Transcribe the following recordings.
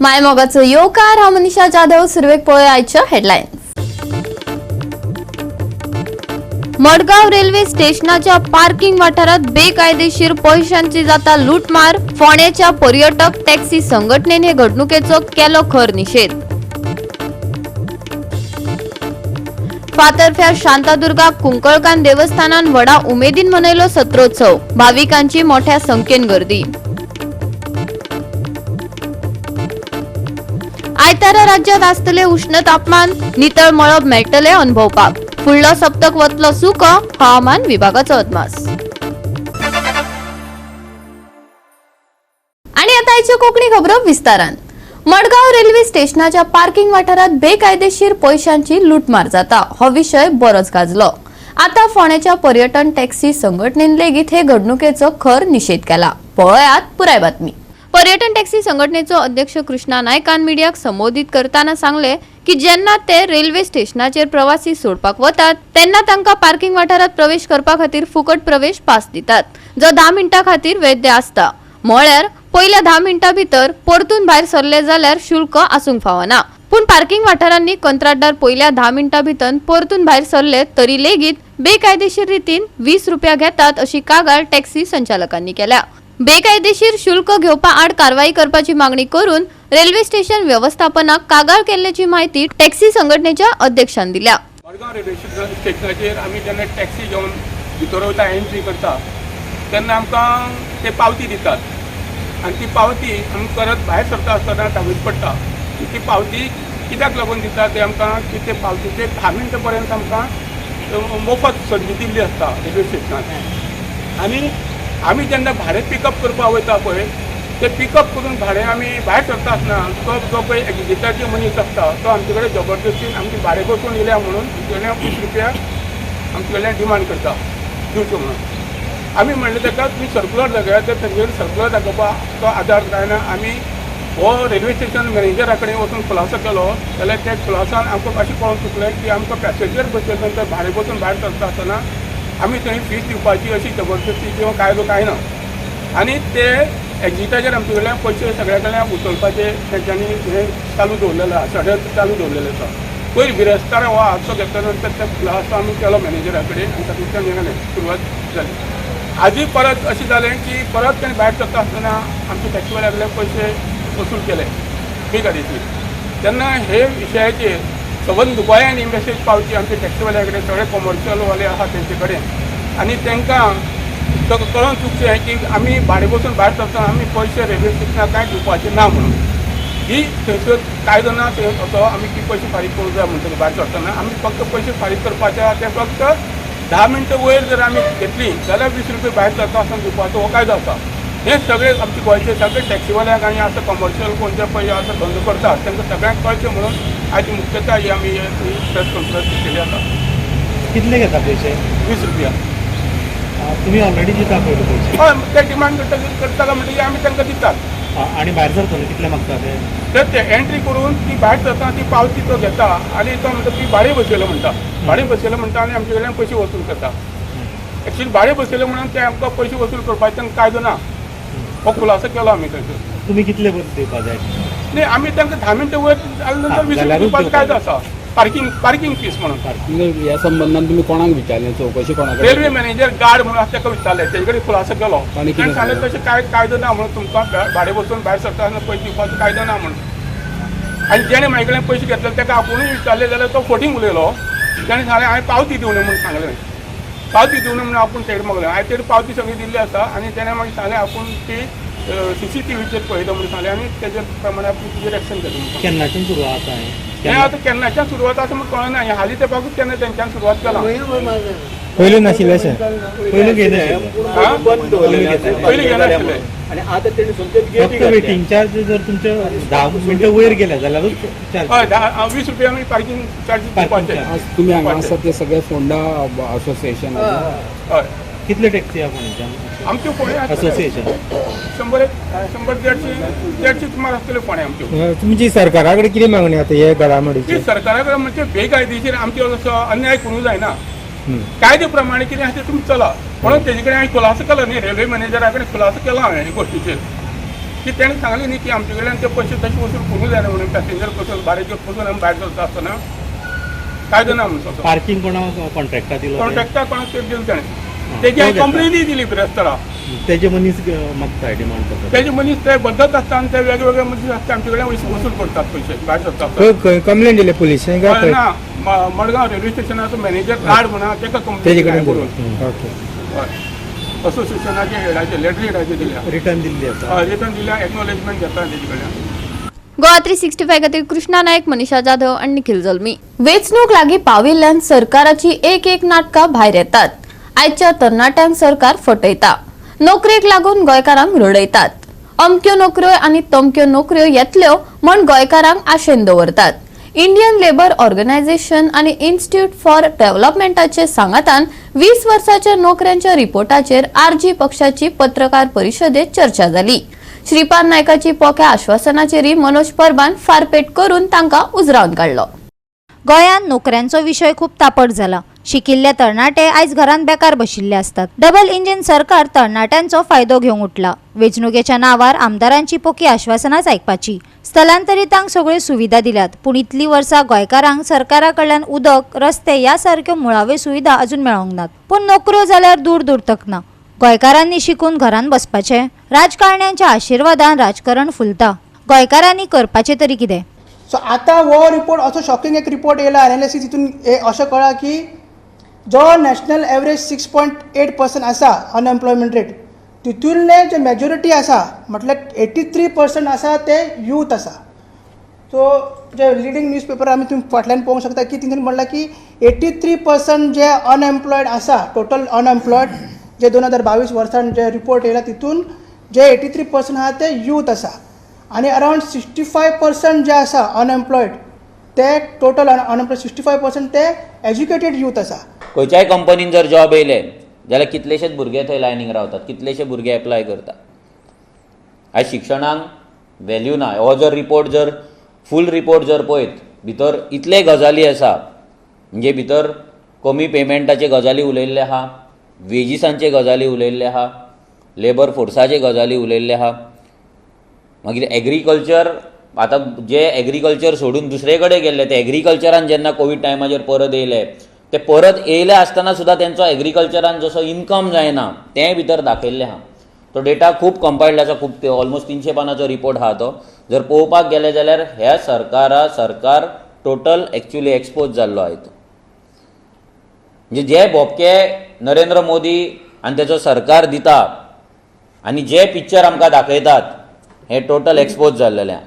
मायमोगाचो येवकार हांव मनीषा जाधव. सुरवेक पळय आयच्यो हेडलायन्स. मडगाव रेल्वे स्टेशनाच्या पार्किंग वाठारात बेकायदेशीर पैशांची जाता लूटमार. फोंडेच्या पर्यटक टॅक्सी संघटनेन हे घडणुकेचो केलो खर निषेध. फातर्फ्या शांतादुर्गा कुंकळकान देवस्थानान व्हडा उमेदीन मनयलो सत्रोत्सव. भाविकांची मोठ्या संख्येन गर्दी. आयतारा राज्यात आसतले उष्ण तापमान. नितळ मळब मेळटले अनुभवपाक. फुडलो सप्तक वतलो सुको. हवामान विभागाचो अदमास. आणि आता आयच्यो कोंकणी खबरो विस्तारान. मडगाव रेल्वे स्टेशनाच्या पार्किंग वाठारात बेकायदेशीर पैशांची लूटमार जाता. हो विषय बरोच गाजलो. आता फोंडेच्या पर्यटन टॅक्सी संघटनेन लेगीत हे घडणुकेचो खर निषेध केला. पळयात पुराय बातमी. पर्यटन टॅक्सी संघटनेचो अध्यक्ष कृष्णा नायकान मिडियाक संबोधित करताना सांगले की जेन्ना ते रेल्वे स्टेशनाचेर प्रवासी सोडपाक वतात तेन्ना तांकां पार्किंग वाठारात प्रवेश करपा खातीर फुकट प्रवेश पास दितात, जो 10 मिनिटां खातीर वैध आसता. म्हळ्यार पयल्या 10 मिनिटां भितर परतून भायर सरले जाल्यार शुल्क आसूंक फावना. पूण पार्किंग वाठारांनी कंत्राटदार पयल्या 10 मिनिटां भितर परतून भायर सरले तरी लेगीत बेकायदेशीर रितीन 20 रुपया घेतात अशी कागाळ टॅक्सी संचालकांनी केल्या. बेकायदेशीर शुल्क घेवपा आड कारवाई करपाची मागणी करून रेल्वे स्टेशन व्यवस्थापनाक कागाळ केल्याची माहिती टॅक्सी संघटनेच्या अध्यक्षान दिल्या. मडगाव रेल्वे स्टेशनाचेर आमी जेन्ना टॅक्सी घेवन भितर वयता एंट्री करता तेन्ना आमकां ते पावती दितात आनी ती पावती आमी परत भायर सरता आसतना धांवीत पडटा. ती पावती कित्याक लागून दितात ते आमकां की ते पावतीचे 10 मिनटां पर्यंत आमकां मोफत संदी दिल्ली आसता रेल्वे स्टेशनार. आनी आमी जेन्ना भाडें पिकअप करपाक वयता पळय ते पिकअप करून भाडें आमी भायर सरता आसतना तो जो पळय एग्जिक्युटिव्ह मनीस आसता तो आमचे कडेन जबरदस्तीन आमची भाडें बसून येयल्या म्हणून आमचे कडल्यान 20 रुपया आमचे कडल्यान डिमांड करता दिवचो म्हणून. आमी म्हणलें ताका तुमी सर्कुलर दाखया. तर तांचे कडेन सर्कुलर दाखोवपाक तो आदार जायना. आमी हो रेल्वे स्टेशन मॅनेजरा कडेन वचून खुलासो केलो जाल्यार त्या खुलासान आमकां अशें कळून चुकलें की आमकां पॅसेंजर बसयले नंतर भाडें बसून भायर सरता आसतना आमी थंय फीस दिवपाची अशी जबरदस्ती किंवा कायदो काय ना. आनी ते एग्जिटाचेर आमचे कडल्यान पयशे सगळ्या कडल्यान उचलपाचे तेंच्यांनी हे चालू दवरलेलें आसा, षडयंत्र चालू दवरलेलें आसा. पयर बिरेस्तार हो हादसो घेतल्या नंतर ते खुलासो आमी केलो मॅनेजरा कडेन आनी तातूंतल्यान हें सुरवात जाली. आजूय परत अशें जालें की परत तेणें भायर सरता आसतना आमचे टॅक्सीवाल्या कडल्यान पयशे वसूल केले बेकायदेशीर. तेन्ना हे विशयाचेर सबंद गोंयान मेसेज पावची आमचे टॅक्सीवाल्या कडेन सगळे कमर्शियल वाले आहा तेंचे कडेन आनी तांकां कळोन चुकचें की आमी भाडें बसून भायर सरतना आमी पयशे रेल्वे स्टेशनाक कांय दिवपाचे ना म्हणून. ही थंयसर कायदो ना असो आमी की पयशे फारीक करूंक जाय म्हणटकीर भायर सरतना आमी फक्त पयशे फारीक करपाचे ते फक्त 10 मिनटां वयर जर आमी घेतली जाल्यार 20 रुपया भायर सरता आसतना दिवपाचो हो कायदो आसा. हे सगळे आमचे गोंयचे सगळे टॅक्सीवाल्यांक आनी असं कमर्शियल कोण जे पळय असं धंदो करतात तांकां सगळ्यांक कळचें म्हणून आयज मुख्यता ही आमी प्रेस कॉन्फरन्स केली आसा. कितले घेता पयशे? 20 रुपया. तुम्ही ऑलरेडी दिता पयले पयशे? हय, ते डिमांड करता काय म्हणटकीर आमी तांकां दितात. आणि भायर सरतना कितले मागता ते एंट्री करून ती भायर सरता ती पावती तो घेता आनी तो म्हणटा ती भाडें बसयलो म्हणटा. भाडें बसयलो म्हणटा आनी आमचे कडल्यान पयशे वसूल करता. एक्चुअली भाडें बसयलो म्हणून ते आमकां पयशे वसूल करपाचें तांकां कायदो ना. हो खुलासो केलो आमी थंयसर. तुम्ही कितले बस दिवपा जाय? न्ही आमी तांकां 10 मिनटां वयर जाले नंतर 20 रुपया दिवपाचो कायदो आसा. पार्किंग फीस म्हणून. ह्या संबंधान तुम्ही कोणाक विचारले? चौकशी कोणाक? रेल्वे मॅनेजर गार्ड म्हणून आसा ताका विचारले. तेजे कडेन खुलासो केलो. ताणें सांगलें तशें कायदो ना म्हणून तुमकां भाडें बसून भायर सरता पयशे दिवपाचो कायदो ना म्हणून. आनी जेणे म्हाजे कडल्यान पयशे घेतले ताका आपुणूय विचारले जाल्यार तो फटींग उलयलो. ताणें सांगलें हांवें पावती दिवं म्हणून सांगलें. पावती दिवं म्हणून आपूण तेड मागलें. हांवें तेड पावती सगळी दिल्ली आसा आनी तेणें मागीर सांगलें आपूण ती CCTVचेर पळयता म्हणून सांगलें आनी तेजे प्रमाणे आपूण तुजेर एक्शन केलें. केन्नाच्यान सुरवात आहे? हें आतां केन्नाच्यान सुरवात आसा म्हाका कळना. हें हालीं तेपाकूच केन्ना तेंच्यान सुरवात केला. पयलीं नाशिल्लें अशें? पयलीं घेनाशिल्लें? पयलीं घेनाशिल्लें. फक्त वेटिंग चार्ज जर तुमचे 10 मिनटां वयर गेले जाल्यारूच चार्ज? हय, 20 रुपया आमी पार्किंग चार्जीस दिवपाचे. तुम्ही हांगा आसा ते सगळे फोंडा असोसिएशन? हय. कितले टॅक्सी आहा फोंडेच्यान? आमच्यो फोंडे असोसिएशन 100-150 सुमार आसतल्यो फोंडे आमच्यो. तुमची सरकारा कडेन कितें मागणी आतां हे घडामोडीची? सरकारा कडेन म्हणजे बेकायदेशीर आमचो असो अन्याय करूं जायना. कायदे प्रमाणे कितें आसा तें तुमी चला म्हणून तेजे कडेन हांवें खुलासो केलो न्ही. रेल्वे मॅनेजरा कडेन खुलासो केलो हांवें हे गोश्टीचेर की तेणें सांगलें न्ही की आमचे कडल्यान ते पयशे तशे वसूल करूंक जायना म्हणून पॅसेंजर पसून बारेचेर पसून आमी भायर सरता आसतना कायदो ना म्हणून तसो पार्किंग कोणाक कॉन्ट्रॅक्टा दिलो कॉन्ट्रॅक्टार कोणाक तरी दिली ताणें तेजी हांवें कंप्लेनूय दिली बिरेस्तारा तेजे मनीस मागताय डिमांड करता तेजे मनीस ते बद्दत आसता आनी ते वेगवेगळे मनीस आसता आमचे कडल्यान वसूल करतात पयशे भायर सरता आसतना. खंय कंप्लेंट दिले पुलिसांक काय खंय? ना मडगांव रेल्वे स्टेशनाचो मॅनेजर कार्ड म्हणा तेका तेजे कंप्लेन कडेन करून ओके असोसिएशनाचे हेडाचे लेटर हेडाचे दिल्या रिटर्न दिल्ली आसा रिटर्न दिल्या एक्नॉलेजमेंट घेता तेजे कडल्यान. गोवा 365 खातीर कृष्णा नायक, मनीषा जाधव आणि निखिल जल्मी. वेंचणूक लागीं पाविल्ल्यान सरकाराची एक नाटकां भायर येतात. आयच्या तरणाट्यांक सरकार फटयता. नोकरेक लागून गोंयकारांक रडयतात. अमक्यो नोकऱ्यो आनी तमक्यो नोकऱ्यो येतल्यो म्हण गोंयकारांक आशेन दवरतात. इंडियन लेबर ऑर्गनायझेशन आनी इन्स्टिट्यूट फॉर डेव्हलपमेंटाचे सांगातान 20 वर्सांच्या नोकऱ्यांच्या रिपोर्टाचेर आरजी पक्षाची पत्रकार परिशदेत चर्चा जाली. श्रीपाद नायकाची पोख्या आश्वासनाचेरय मनोज परबान फारपेट करून तांकां उजरावन काडलो. गोंयांत नोकऱ्यांचो विशय खूप तापट जाला. शिकिल्ले तरणाटे आयज घरांत बेकार बशिल्ले असतात. डबल इंजिन सरकार तरणाट्यांचो फायदो घेवंक उठला. वेंचणुकेच्या नांवार आमदारांची पोकी आश्वासनांच आयकपाची. स्थलांतरितांक सगळ्यो सुविधा दिल्यात, पूण इतली वर्सां गोंयकारांक सरकारा कडल्यान उदक, रस्ते ह्या सारक्यो मुळाव्यो सुविधा अजून मेळोंक नात. पूण नोकऱ्यो जाल्यार दूर दूर तक ना. गोंयकारांनी शिकून घरांत बसपाचें. राजकारण्यांच्या आशिर्वादान राजकारण फुलता. गोंयकारांनी करपाचें तरी कितें? सो आतां हो रिपोर्ट असो शॉकिंग एक रिपोर्ट येयला एनालिसीस हितून अशें कळ्ळा की जो नॅशनल एवरेज 6.8% आसा अनएम्प्लॉयमेंट रेट तितूंतले जे मेजॉरिटी आसा म्हटल्यार 83% आसा ते यूथ आसा. सो जे लिडींग न्यूज पेपर आमी तुमी फाटल्यान पळोवंक शकता की तितून म्हणलां की 83% जे अनएम्प्लॉयड आसा टोटल अनएम्प्लॉयड जे 2022 वर्सान जे रिपोर्ट येयला तितून जे 83% आहा ते यूथ आसा आनी अरावंड 65% जे आसा अनएम्प्लॉयड ते टोटल अनएम्प्लॉयड 65% ते एज्युकेटेड यूथ आसा. खंयच्याय कंपनीन जर जॉब येयले जाल्यार कितलेशेच भुरगे थंय लायनीक रावतात, कितलेशे भुरगे एप्लाय करतात. आयज शिक्षणाक व्हॅल्यू ना. हो जर रिपोर्ट जर फूल रिपोर्ट जर पळयत भितर इतले गजाली आसा म्हणजे भितर कमी पेमेंटाचे गजाली उलयल्ले आहा, वेजिसांचे गजाली उलयल्ले आहा, लेबर फोर्साचे गजाली उलयल्ले आहा. मागीर एग्रीकल्चर आतां जे एग्रीकल्चर सोडून दुसरे कडेन गेल्ले ते एग्रीकल्चरान जेन्ना कोवीड टायमाचेर परत येयले ते परत येयले आसतना सुद्दां तेंचो एग्रीकल्चरान जसो इन्कम जायना तें भितर दाखयल्लें आहा. तो डेटा खूब कंपायल्ड आसा, खूब ऑलमोस्ट 300 पानांचो रिपोर्ट आहा तो. जर पळोवपाक गेले जाल्यार ह्या सरकार टोटल एक्चुअली एक्सपोज जाल्लो आहा तो. म्हणजे जे भोपके नरेंद्र मोदी आनी तेचो सरकार दिता आनी जे पिक्चर आमकां दाखयतात हे टोटल एक्सपोज जाल्लेलें आहा.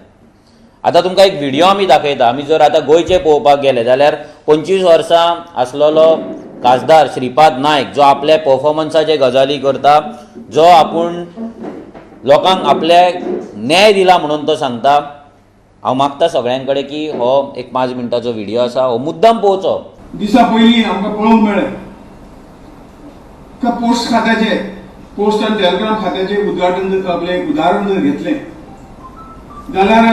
आतां तुमकां एक व्हिडिओ आमी दाखयता. आमी जर आतां गोंयचे पळोवपाक गेले जाल्यार 25 वर्सां आसलेलो खासदार श्रीपाद नायक जो आपल्या परफॉर्मन्साचे गजाली करता, जो आपूण लोकांक आपले न्याय दिला म्हणून तो सांगता. हांव मागता सगळ्यां कडेन की हो एक 5 मिनटाचो व्हिडिओ आसा, हो मुद्दम पळोवचो. दिसा पयलीं आमकां पळोवंक मेळ्ळें का पोस्ट खात्याचे पोस्ट आनी टेलिग्राम खात्याचे उदाहरण जर घेतलें जाल्यार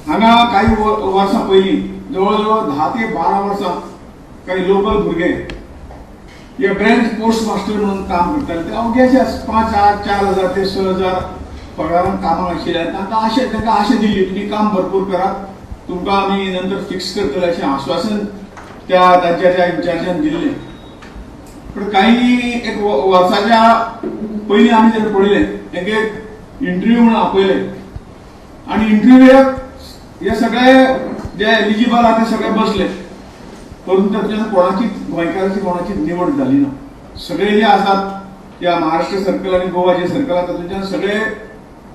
हांगा काही वर्सां पयलीं जवळ जवळ 10 ते 12 वर्सां काही लोकल भुरगे हे ब्रँच पोस्ट मास्टर म्हणून काम करताले. ते अवघ्याचे 5,000 ते 6,000 पगारान कामाक आशिल्ले. तांकां आशे दिल्ली तुमी काम भरपूर करात, तुमकां आमी नंतर फिक्स करतले अशें आश्वासन तांच्या इन्चार्जान दिल्लें. पण काही एक वर्साच्या पयलीं आमी जेन्ना पळयलें एक इंटरव्यू म्हणून आपयले आनी इंटरव्यूक हे सगळे जे एलिजिबल आहा ते सगळे बसले, परंतु तातूंतल्यान कोणाचीच गोंयकाराची कोणाचीच निवड जाली ना. सगळे जे आसात या महाराष्ट्र सर्कल आनी गोवा जे सर्कल आसा तातूंतल्यान सगळे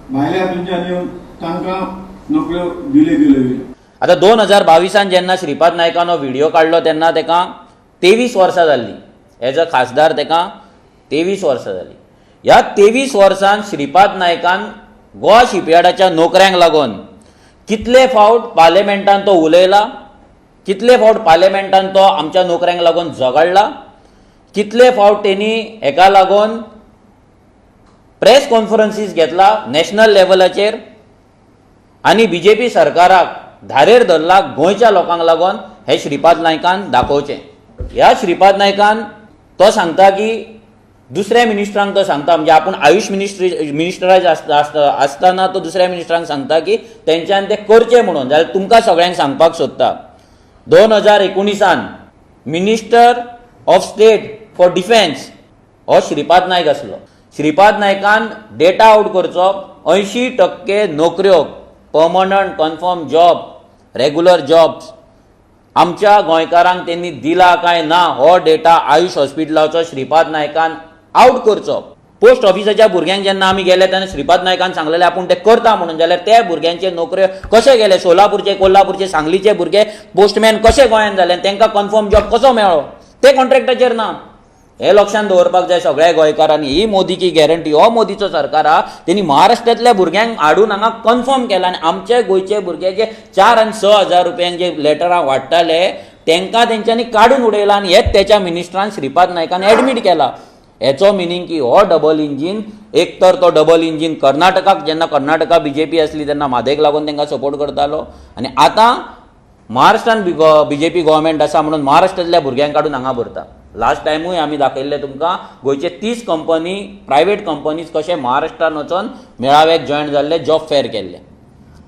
भायल्या हातूंतल्यान येवन तांकां नोकऱ्यो दिल्यो गेल्यो. आतां 2022 जेन्ना श्रीपाद नायकान हो व्हिडिओ काडलो तेन्ना ताका 23 वर्सां जाल्लीं. एज अ खासदार ताका 23 वर्सां जालीं. ह्या 23 वर्सांत श्रीपाद नायकान गोवा शिपयार्डाच्या नोकऱ्यांक लागून कितले फावट पार्लिमेंटान तो उलयला, कितले फावट पार्लिमेंटान तो आमच्या नोकऱ्यांक लागून झगडला, कितले फावट तेणी हेका लागून प्रेस कॉन्फरन्सीस घेतला नॅशनल लेवलाचेर आनी बीजेपी सरकाराक धारेर धरला गोंयच्या लोकांक लागून हे श्रीपाद नायकान दाखोवचें. ह्या श्रीपाद नायकान तो सांगता की दुसऱ्या मिनिस्टरांक तो सांगता, म्हणजे आपण आयुष मिनिस्टराज आसतना तो दुसऱ्या मिनिस्टरांक सांगता की तेंच्यान ते करचे म्हणून. जाल्यार तुमकां सगळ्यांक सांगपाक सोदता, 2019 minister of state for defence हो श्रीपाद नायक आसलो. श्रीपाद नायकान डेटा आउट करचो, 80% नोकऱ्यो, permanent confirm job, regular jobs आमच्या गोंयकारांक त्यांनी दिला काय ना हो डेटा आयुष हॉस्पिटलाचो श्रीपाद नायकान आउट करचो. पोस्ट ऑफिसाच्या भुरग्यांक जेन्ना आमी गेले तेन्ना श्रीपाद नायकान सांगलेले आपूण ते करता म्हणून. जाल्यार त्या भुरग्यांचे नोकऱ्यो कशे गेले, सोलापूरचे, कोल्हापूरचे, सांगलीचे भुरगे पोस्टमॅन कशे गोंयांत जाले, तांकां कन्फर्म जॉब कसो मेळ्ळो, ते कॉन्ट्रॅक्टाचेर ना. हे लक्षात दवरपाक जाय सगळ्या गोंयकारांनी. ही मोदी की गॅरंटी, हो मोदीचो सरकार हा. त्यांनी महाराष्ट्रांतल्या भुरग्यांक हाडून हांगा कन्फर्म केला आनी आमचे गोंयचे भुरगे जे 4 आनी 6 हजार रुपयांक जे लेटरां वाडटाले तांकां तेंच्यांनी काडून उडयला आनी हेच त्याच्या मिनिस्टरान श्रीपाद नायकान एडमीट केला. हेचो मिनींग की हो डबल इंजीन, एक तर तो डबल इंजीन कर्नाटकाक, जेन्ना कर्नाटका बीजेपी आसली तेन्ना म्हादेक लागून तांकां सपोर्ट करतालो, आनी आतां महाराष्ट्रान बीजेपी गव्हर्मेंट आसा म्हणून महाराष्ट्रांतल्या भुरग्यांक काडून हांगा भरता. लास्ट टायमूय आमी दाखयल्ले तुमकां गोंयचे 30 कंपनी, प्रायवेट कंपनीज कशे महाराष्ट्रान वचून मेळाव्याक जॉयन जाल्ले, जॉब फेअर केल्ले.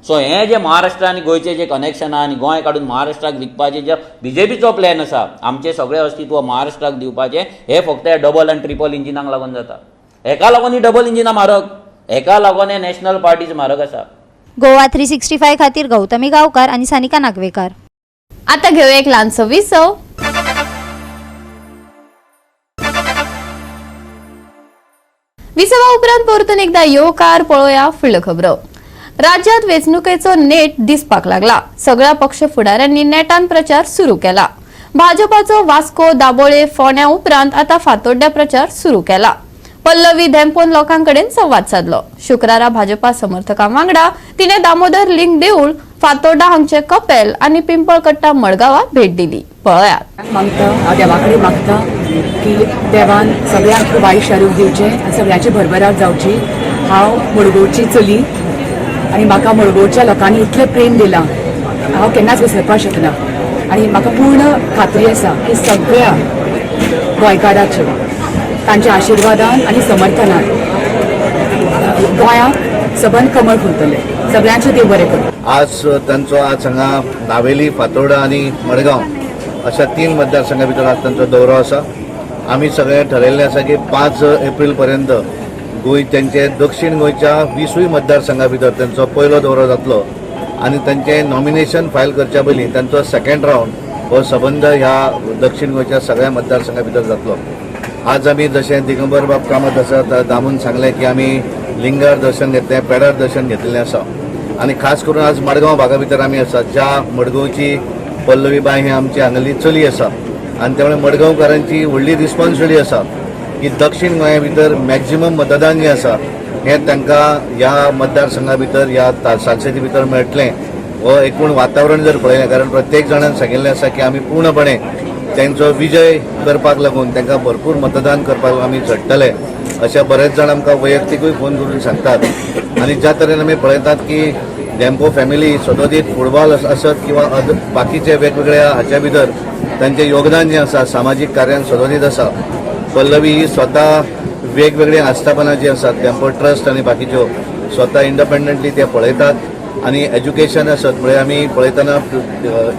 सो हे जे महाराष्ट्र आनी गोंयचे जे कनेक्शन आहा आनी गोंय काडून महाराष्ट्राक विकपाचे जे बीजेपीचो प्लॅन आसा, आमचे सगळे अस्तित्व महाराष्ट्राक दिवपाचे, हे फक्त डबल आनी ट्रिपल इंजिनाक लागून जाता. हेका लागून ही डबल इंजिनां म्हारग, हेका लागून हे नॅशनल पार्टीज म्हारग आसा. गोवा 365 खातीर गौतमी गांवकार आणि सानिका नागवेकर. आता घेऊया एक ल्हानसो विसव. विसवा उपरांत परतून एकदा येवकार पळोवया फुडल्यो खबरो. राज्यात वेंचणुकेचो नेट दिसपाक लागला. सगळ्या पक्ष फुडाऱ्यांनी नेटान प्रचार सुरू केला. भाजपाचो वास्को, दाबोळे, फोंड्या उपरांत आता फातोड्ड्या प्रचार सुरू केला. पल्लवी धेंपोन लोकांकडेन संवाद साधलो. शुक्रारा भाजपा समर्थकां वांगडा तिने दामोदर लिंग देऊळ, फातोड्डा हांगचे कपेल आणि पिंपळकट्टा मडगांवां भेट दिली. पळयात. हांव देवा कडेन मागता की देवान सगळ्यांक खूब आयुश्य आरोग्य दिवचें, सगळ्यांची भरभराट जावची. हांव मडगांवची चली आनी म्हाका मडगांवच्या लोकांनी इतलें प्रेम दिलां, हांव केन्नाच विसरपाक शकना. आनी म्हाका पूर्ण खात्री आसा की सगळ्या गोंयकारांची तांच्या आशिर्वादान आनी समर्थनान गोंयांक सबंद कमळ फुलतले. सगळ्यांचें देव बरें करूं. आज तांचो आज हांगा नावेली, फातोर्डा आनी मडगांव अशा 3 मतदारसंघां भितर आज तांचो दौरो आसा. आमी सगळे ठरयल्लें आसा की 5 एप्रील पर्यंत गोंय तेंचे दक्षिण गोंयच्या 20 मतदारसंघां भितर तांचो पयलो दौरो जातलो आनी तांचें नॉमिनेशन फायल करच्या पयलीं तांचो सेकंड रावंड हो सबंद ह्या दक्षिण गोंयच्या सगळ्या मतदारसंघां भितर जातलो. आज आमी जशें दिगंबर बाब कामत आसा दामून सांगलें की आमी लिंगार दर्शन घेतलें, पेडार दर्शन घेतलेलें आसा. आनी खास करून आज मडगांव भागा भितर आमी आसा, ज्या मडगांवची पल्लवी बाय ही आमची हांगली चली आसा आनी त्यामुळे मडगांवकारांची व्हडली रिस्पॉन्सिबिलिटी आसा की दक्षिण गोंया भितर मॅक्झिमम मतदान जें आसा हें तांकां ह्या मतदारसंघा भितर, ह्या सांसदी भितर मेळटलें. हो एकूण वातावरण जर पळयलें, कारण प्रत्येक जाणान सांगिल्लें आसा की आमी पूर्णपणे तांचो विजय करपाक लागून तांकां भरपूर मतदान करपाक आमी झडटले, अशें बरेच जाण आमकां वैयक्तीकूय फोन करून सांगतात. आनी ज्या तरेन आमी पळयतात की धेंपो फॅमिली सदोदीत फुटबॉल आसत किंवा बाकीचे वेगवेगळ्या हाच्या भितर तांचें योगदान जें आसा सामाजीक कार्यान सदोदीत आसा. पल्लवी ही स्वता वेगवेगळी आस्थापनां जी आसात, धेंपो ट्रस्ट आनी बाकीच्यो स्वता इंडिपेंडंटली ते पळयतात आनी एज्युकेशन आसत म्हळ्यार आमी पळयतना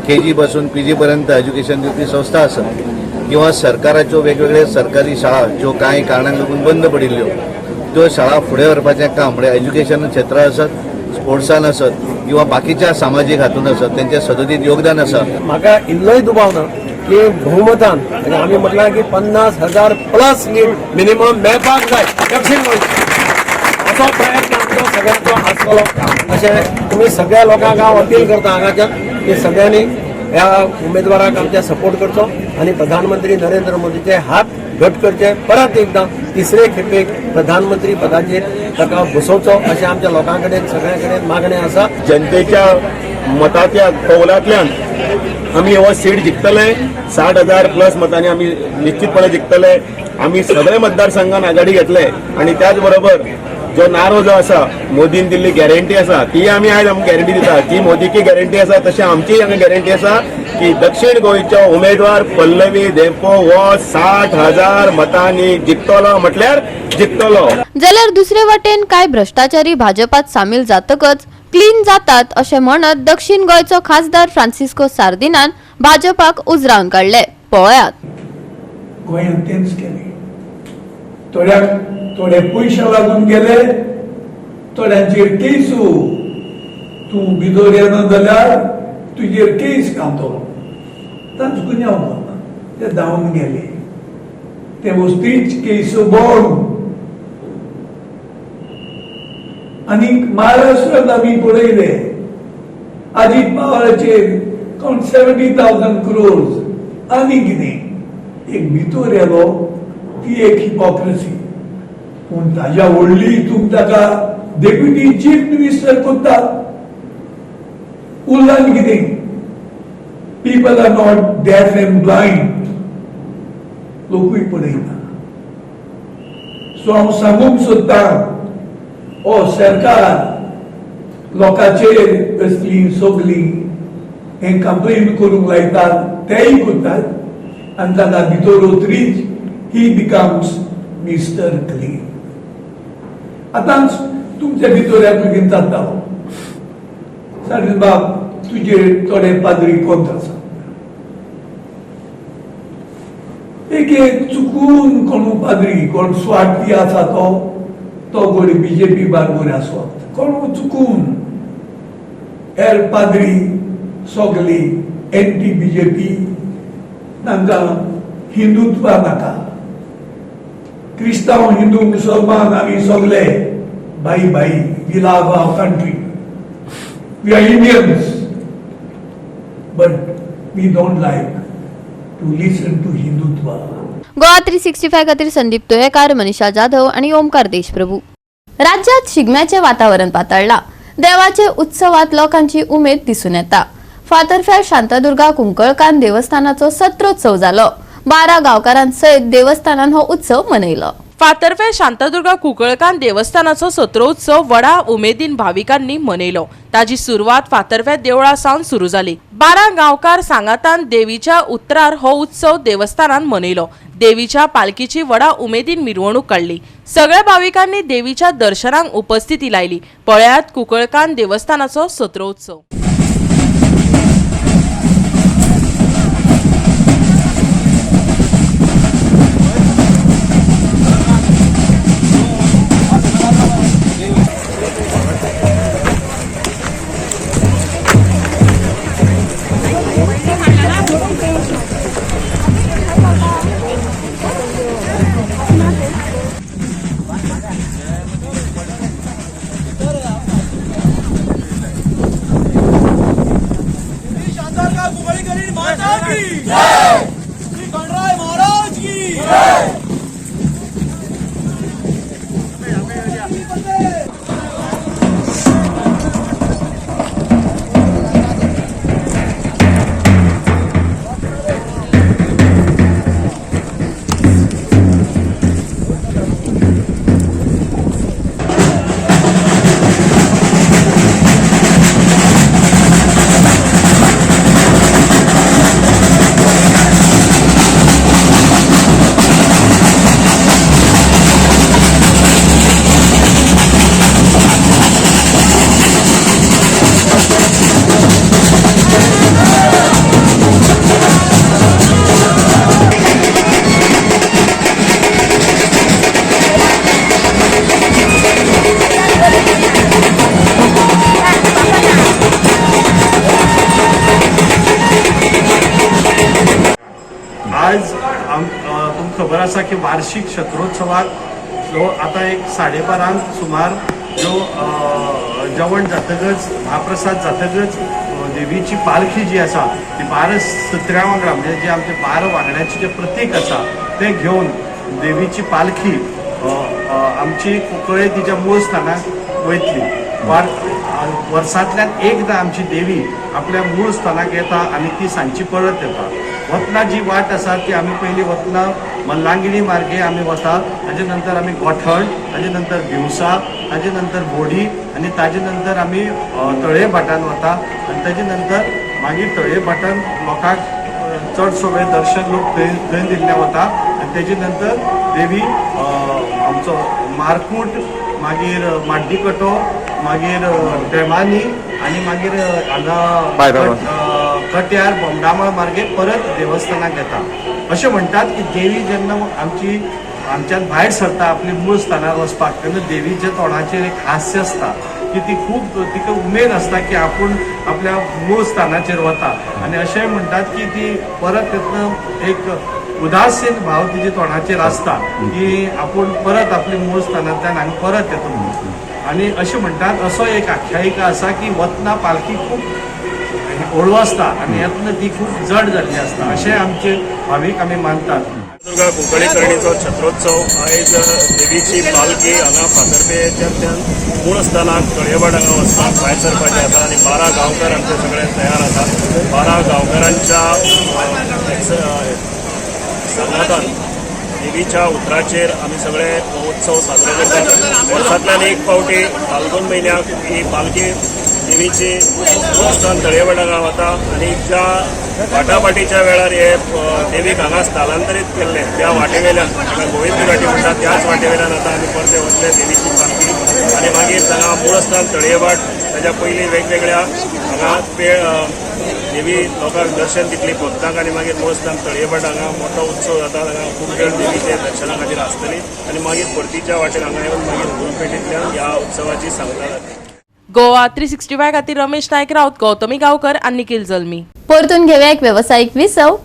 KG पासून PG पर्यंत एज्युकेशन दिवपी संस्था आसत किंवा सरकाराच्यो वेगवेगळे सरकारी शाळा ज्यो कांय कारणांक लागून बंद पडिल्ल्यो त्यो शाळा फुडें व्हरपाचें काम म्हळ्यार एज्युकेशन क्षेत्र आसत, स्पोर्ट्सान आसत किंवा बाकीच्या सामाजीक हातून आसत तांचें सदोदीत योगदान आसा. म्हाका इल्लोय दुबाव ना की भोवमतान आमी म्हटलां की 50,000 प्लस लीड मिनिमम मेळपाक जाय दक्षिण गोंयची. असो प्रयत्न आमचो सगळ्यांचो आसतलो अशें तुमी सगळ्या लोकांक हांव अपील करता हांगाच्यान की सगळ्यांनी ह्या उमेदवाराक आमच्या सपोर्ट करचो आनी प्रधानमंत्री नरेंद्र मोदीचे हात घट करचे. परत एकदां तिसरे खेपेक प्रधानमंत्री पदाचेर ताका बसोवचो अशें आमच्या लोकां कडेन सगळ्या कडेन मागणें आसा. जनतेच्या मताच्या कौलांतल्यान आमी हो सीट जिखतले. 60,000 प्लस मतांनी आमी निश्चितपणे जिखतले. आमी सगळे मतदारसंघान आघाडी घेतले आणि त्याच बरोबर जो नारो जो आसा मोदीन दिल्ली गॅरंटी आसा ती आमी आयज आमकां गॅरंटी दिता जी मोदीची गॅरंटी आसा तशी आमची हांगा गॅरंटी आसा की दक्षिण गोंयचो उमेदवार पल्लवी देपो हो 60,000 मतांनी जिखतलो म्हटल्यार जिखतलो. जाल्यार दुसरे वाटेन कांय भ्रष्टाचारी भाजपात सामील जातकच क्लीन जातात अशें म्हणत दक्षिण गोंयचो खासदार फ्रांसिस्को सार्दिनान भाजपाक उजरावन काडले. पळयात. गोंयांत तेंच केलें. थोडे पयशे लागून गेले, थोड्यांचेर केसू. तूं भितर येना जाल्यार तुजेर केस घालतलो. तांच गुन्यांव करना. ते धांवन गेले. ते वस्तीच केस बॉन्ड. आनी महाराष्ट्रांत आमी पळयले अजीत पवाराचेर 70,000 crores आनी कितें एक भितर येलो ती एक हिपोक्रेसी. पूण ताज्या व्हडली हितून ताका डेप्युटी चीफ मिनिस्टर करता. उरलां कितें? People are not deaf and blind. लोकूय पळयना. सो हांव सांगूंक सोदतां हो सरकार लोकांचेर कसली सगली हे कंप्लेन करूंक लायतात तेय करतात आनी ताका भितर उतरीच ही बिकम्स मिस्टर क्लीन. आतां तुमच्या भितर एप्लिकेंट जाता सारकें बाब तुजे थोडे पाद्री कोंत आसा. एक चुकून कोण पाद्री कोण स्वार्थी आसा तो गोडी बीजेपी बारबर आसो कोण चुकून एर पाद्री सगली एंटी बीजेपी तांकां हिंदुत्व नाका. क्रिस्तांव हिंदू मुसलमान आमी सगळे भाई we love our country. We are Indians but we don't like to listen to Hindutva. Goa 365 खातीर संदीप तोयेकार, मनीषा जाधव आणि ओमकार देशप्रभू. राज्यात शिगम्याचे वातावरण पातळला. देवाचे उत्सवात लोकांची उमेद दिसून येता. फातर्फे शांतादुर्गा कुंकळकान देवस्थानाचो सत्रोत्सव जालो. 12 गांवकारांसयत देवस्थानान हो उत्सव मनयलो. फातर्फे शांतादुर्गा कुंकळकान देवस्थानाचो सत्रोत्सव व्हडा उमेदीन भाविकांनी मनयलो. ताजी सुरवात फातर्फे देवळा सावन सुरू जाली. 12 गांवकार सांगातान देवीच्या उतरार हो उत्सव देवस्थानान मनयलो. देवीच्या पालखीची व्हडा उमेदीन मिरवणूक काडली. सगळ्या भाविकांनी देवीच्या दर्शनाक उपस्थिती लायली. पळयात कुंकळकान देवस्थानाचो सत्रोत्सव. आज तुमकां खबर आसा की वार्षिक शत्रोत्सवाक जो आता एक 12:30 सुमार जो जेवण जातकच महाप्रसाद जातकच देवीची पालखी जी आसा ती 12 वांगडा म्हणजे जे आमचे 12 वांगड्याचे जे प्रतीक आसा ते घेवन देवीची पालखी आमची कुंकळे तिच्या मूळ स्थानाक वयतली. वर्सांतल्यान एकदा आमची देवी आपल्या मूळ स्थानाक येता आणि ती सांजची परत येता. वतना जी वाट आसा ती आमी पयलीं वतना मल्लांगिणी मार्गे आमी वता, ताजे नंतर आमी गोठण, ताजे नंतर दिवसा, ताजे नंतर बोडी आणि ताजे नंतर आमी तळे भाटान वता आणि ताजे नंतर मागीर तळे भाटान लोकांक चडसो वेळ दर्शन लोक थंय दिल्ले वता आणि ताजे नंतर देवी आमचो मारकूट, मागीर माड्डीकटो, मागीर डेमानी आणि मागीर हांगा कट्यार बोमडामळ मार्गे परत देवस्थानाक येता. अशें म्हणटात की देवी जेन्ना आमच्यान भायर सरता आपल्या मूळ स्थानार वचपाक तेन्ना देवीच्या तोंडाचेर एक हास्य आसता की ती खूब तिका उमेद आसता की आपूण आपल्या मूळ स्थानाचेर वता. आणि अशेंय म्हणटात की ती परत येतना एक उदासीन भाव तिच्या तोंडाचेर आसता की आपूण परत आपल्या मूळ स्थानांतल्यान हांगा परत येता म्हणून. आणि अशें म्हणटात असो एक आख्यायिका आसा की वतना पालखी खूब हळू आसता आणि येतना ती खूब जड जाल्ली आसता अशें आमचे भावीक आमी मानतात. दुर्गा कोंकणी करणीचो छत्रोत्सव आयज देवीची पालखी हांगा फातर्पेच्यान मूळ स्थानाक तळयेवाड हांगा वचपाक भायर सरपाचें आसा आणि 12 गांवकार आमचे सगळे तयार आसात. 12 गांवकारांच्या सांगातान देवीच्या उतराचेर आमी सगळे महोत्सव साजरे करतात. वर्सांतल्यान एक फावटी फाल्गून म्हयन्याक ही पालखी देवीची मूळस्थान तळयेवाड हांगा वता आणि ज्या वाटापाटीच्या वेळार हे देवीक हांगा स्थलांतरीत केल्ले त्या वाटेवेल्यान गोविंद घाटी म्हणटात त्याच वाटेवेल्यान आतां आमी परते वतले देवीची पालखी आणि मागीर हांगा मूळस्थान तळयेवाड ताच्या पयलीं वेगवेगळ्या हांगा देवी लोकांक दर्शन दितली भक्तांक आणि मागीर मूळस्थान तळयेवाड हांगा मोठो उत्सव जाता. हांगा खूब वेळ देवीचे दर्शना खातीर आसतली आणि मागीर परतीच्या वाटेर हांगा येवन मागीर फुलपेटींतल्यान ह्या उत्सवाची सांगता जातली. गोवा 365 खातीर रमेश नायक राऊत, गौतमी गांवकर आणि निखिल जल्मी. परतून घेऊया एक व्यावसायिक विसव.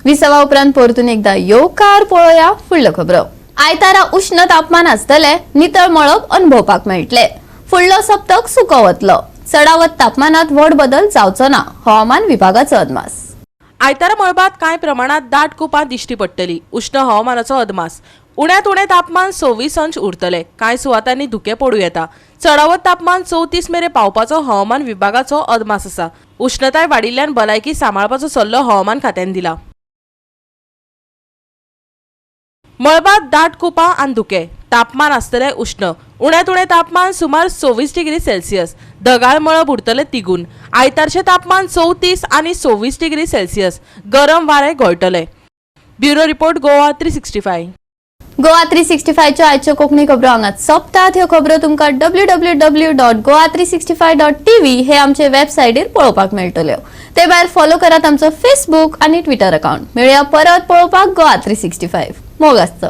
विसवा उपरांत परतून एकदा येवकार पळोवया फुडल्यो खबरो. आयतारा उष्ण तापमान आसतले, नितळ मळब अनुभवपाक मेळटले. फुडलो सप्तक सुको वतलो. चडावत तापमानात व्हड बदल जावचो ना, हवामान विभागाचो अदमास. आयतारा मळबात कांय प्रमाणात दाट कुपां दिश्टी पडटली. उष्ण हवामानाचो अदमास. उण्यांत उणें तापमान 26 अंश उरतले. कांय सुवातांनी धुकें पडूं येता. चडावत तापमान 34 मेरेन पावपाचो हवामान विभागाचो अदमास आसा. उष्णताय वाडिल्ल्यान भलायकी सांबाळपाचो सल्लो हवामान खात्यान दिला. मळबात दाट कुपां आनी धुकें. तापमान आसतलें उष्ण. उण्यांत उणें तापमान सुमार 24 डिग्री सेल्सियस. ढगाळ मळब उरतले तिगून. आयतारचें तापमान 34 आनी 26 डिग्री सेल्सियस. गरम वारें घोळटले. Bureau report Goa 365. गोवा 365 च्यो आयच्यो कोंकणी खबरो हांगाच सोंपतात. ह्यो खबरो तुमकां www.goa365.tv हे आमचे वेबसायटीर पळोवपाक मेळटल्यो. ते भायर फॉलो करात आमचो फेसबुक आनी ट्विटर अकाउंट. मेळुया परत पळोवपाक गोवा 365. मोग आसचो.